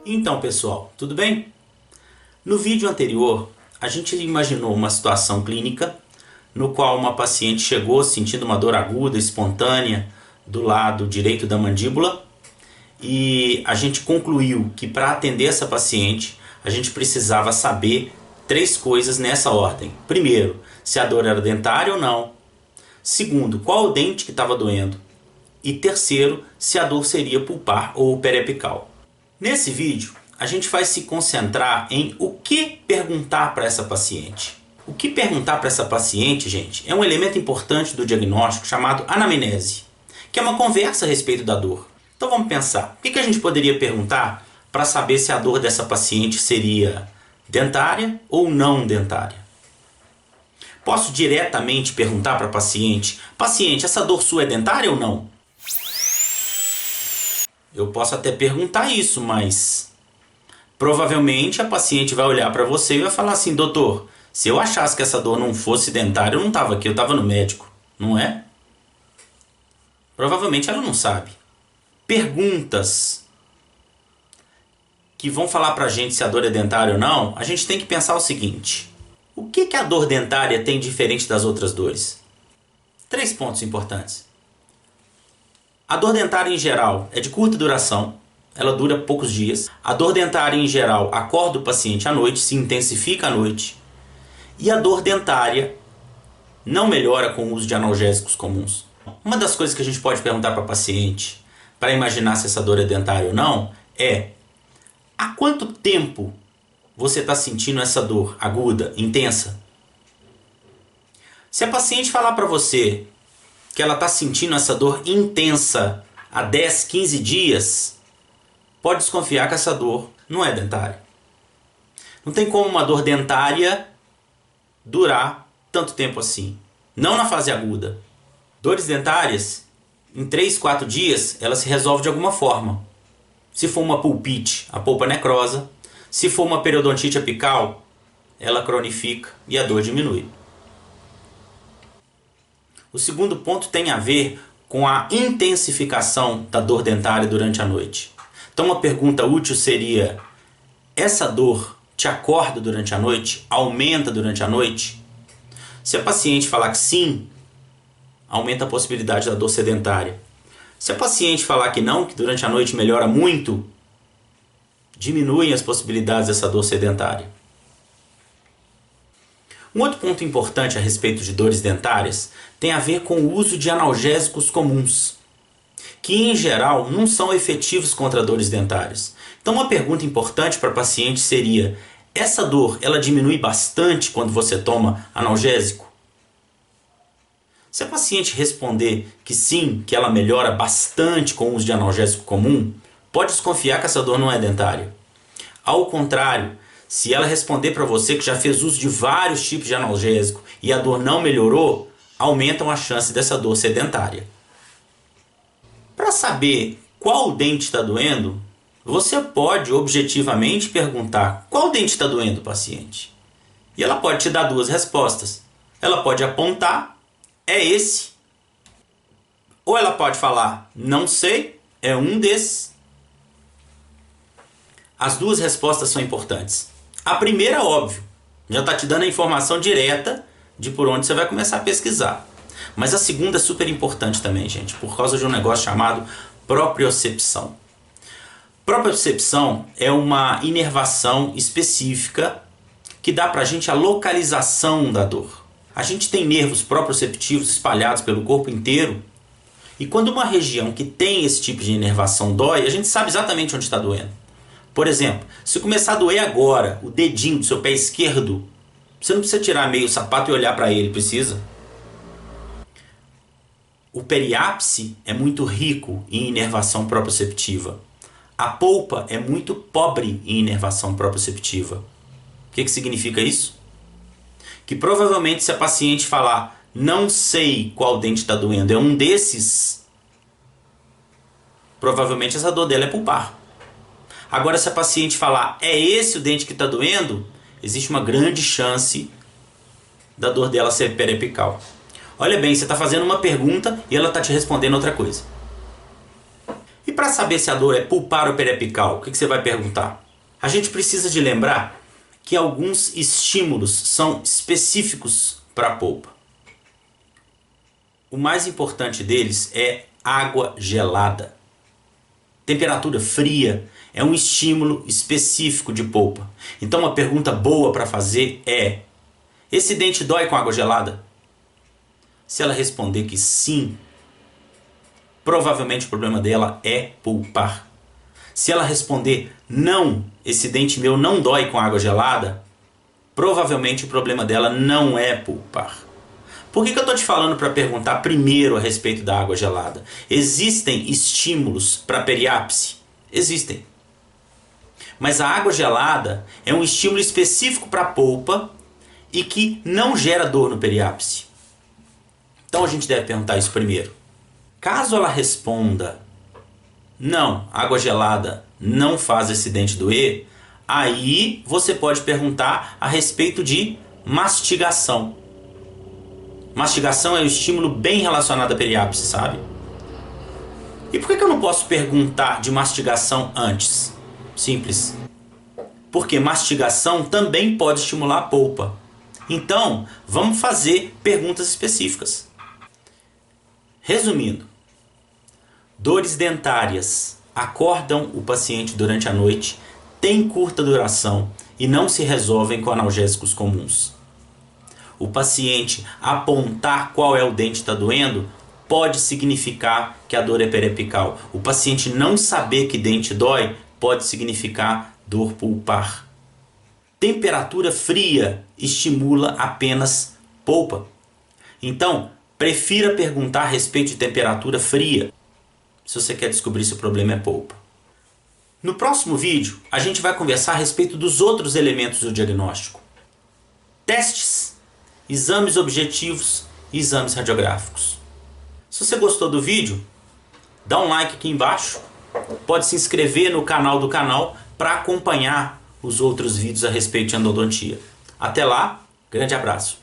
Então, pessoal, tudo bem? No vídeo anterior, a gente imaginou uma situação clínica no qual uma paciente chegou sentindo uma dor aguda, espontânea, do lado direito da mandíbula, e a gente concluiu que para atender essa paciente, a gente precisava saber 3 coisas nessa ordem. Primeiro, se a dor era dentária ou não. Segundo, qual o dente que estava doendo. E terceiro, se a dor seria pulpar ou periapical. Nesse vídeo, a gente vai se concentrar em o que perguntar para essa paciente. O que perguntar para essa paciente, gente, é um elemento importante do diagnóstico chamado anamnese, que é uma conversa a respeito da dor. Então vamos pensar, o que a gente poderia perguntar para saber se a dor dessa paciente seria dentária ou não dentária? Posso diretamente perguntar para a paciente, essa dor sua é dentária ou não? Eu posso até perguntar isso, mas provavelmente a paciente vai olhar para você e vai falar assim, doutor, se eu achasse que essa dor não fosse dentária, eu não estava aqui, eu estava no médico, não é? Provavelmente ela não sabe. Perguntas que vão falar pra gente se a dor é dentária ou não, a gente tem que pensar o seguinte: o que a dor dentária tem diferente das outras dores? 3 pontos importantes. A dor dentária em geral é de curta duração, ela dura poucos dias. A dor dentária em geral acorda o paciente à noite, se intensifica à noite. E a dor dentária não melhora com o uso de analgésicos comuns. Uma das coisas que a gente pode perguntar para a paciente, para imaginar se essa dor é dentária ou não, é: há quanto tempo você está sentindo essa dor aguda, intensa? Se a paciente falar para você que ela está sentindo essa dor intensa há 10, 15 dias, pode desconfiar que essa dor não é dentária. Não tem como uma dor dentária durar tanto tempo assim. Não na fase aguda. Dores dentárias, em 3, 4 dias, ela se resolve de alguma forma. Se for uma pulpite, a polpa necrosa. Se for uma periodontite apical, ela cronifica e a dor diminui. O segundo ponto tem a ver com a intensificação da dor dentária durante a noite. Então uma pergunta útil seria: essa dor te acorda durante a noite? Aumenta durante a noite? Se a paciente falar que sim, aumenta a possibilidade da dor ser dentária. Se a paciente falar que não, que durante a noite melhora muito, diminuem as possibilidades dessa dor ser dentária. Um outro ponto importante a respeito de dores dentárias tem a ver com o uso de analgésicos comuns, que em geral não são efetivos contra dores dentárias. Então uma pergunta importante para a paciente seria: essa dor ela diminui bastante quando você toma analgésico? Se a paciente responder que sim, que ela melhora bastante com o uso de analgésico comum, pode desconfiar que essa dor não é dentária. Ao contrário, se ela responder para você que já fez uso de vários tipos de analgésico e a dor não melhorou, aumentam a chance dessa dor ser dentária. Para saber qual dente está doendo, você pode objetivamente perguntar: qual dente está doendo, paciente? E ela pode te dar 2 respostas. Ela pode apontar: é esse. Ou ela pode falar: não sei, é um desses. As 2 respostas são importantes. A primeira, óbvio, já está te dando a informação direta de por onde você vai começar a pesquisar. Mas a segunda é super importante também, gente, por causa de um negócio chamado propriocepção. Propriocepção é uma inervação específica que dá pra gente a localização da dor. A gente tem nervos proprioceptivos espalhados pelo corpo inteiro, e quando uma região que tem esse tipo de inervação dói, a gente sabe exatamente onde está doendo. Por exemplo, se começar a doer agora o dedinho do seu pé esquerdo, você não precisa tirar meio o sapato e olhar para ele, precisa? O periápice é muito rico em inervação proprioceptiva. A polpa é muito pobre em inervação proprioceptiva. O que significa isso? Que provavelmente se a paciente falar: não sei qual dente está doendo, é um desses, provavelmente essa dor dela é pulpar. Agora, se a paciente falar: é esse o dente que está doendo, existe uma grande chance da dor dela ser periapical. Olha bem, você está fazendo uma pergunta e ela está te respondendo outra coisa. E para saber se a dor é pulpar ou periapical, o que você vai perguntar? A gente precisa de lembrar que alguns estímulos são específicos para a polpa. O mais importante deles é água gelada. Temperatura fria é um estímulo específico de polpa. Então uma pergunta boa para fazer é: esse dente dói com água gelada? Se ela responder que sim, provavelmente o problema dela é pulpar. Se ela responder não, esse dente meu não dói com água gelada, provavelmente o problema dela não é pulpar. Por que eu estou te falando para perguntar primeiro a respeito da água gelada? Existem estímulos para periápse? Existem. Mas a água gelada é um estímulo específico para a polpa e que não gera dor no periápse. Então a gente deve perguntar isso primeiro. Caso ela responda não, água gelada não faz esse dente doer, aí você pode perguntar a respeito de mastigação. Mastigação é um estímulo bem relacionado à periápse, sabe? E por que eu não posso perguntar de mastigação antes? Simples. Porque mastigação também pode estimular a polpa. Então, vamos fazer perguntas específicas. Resumindo, dores dentárias acordam o paciente durante a noite, têm curta duração e não se resolvem com analgésicos comuns. O paciente apontar qual é o dente que está doendo pode significar que a dor é periapical. O paciente não saber que dente dói pode significar dor pulpar. Temperatura fria estimula apenas polpa. Então, prefira perguntar a respeito de temperatura fria se você quer descobrir se o problema é polpa. No próximo vídeo, a gente vai conversar a respeito dos outros elementos do diagnóstico. Testes, exames objetivos e exames radiográficos. Se você gostou do vídeo, dá um like aqui embaixo. Pode se inscrever no canal do canal para acompanhar os outros vídeos a respeito de endodontia. Até lá, grande abraço.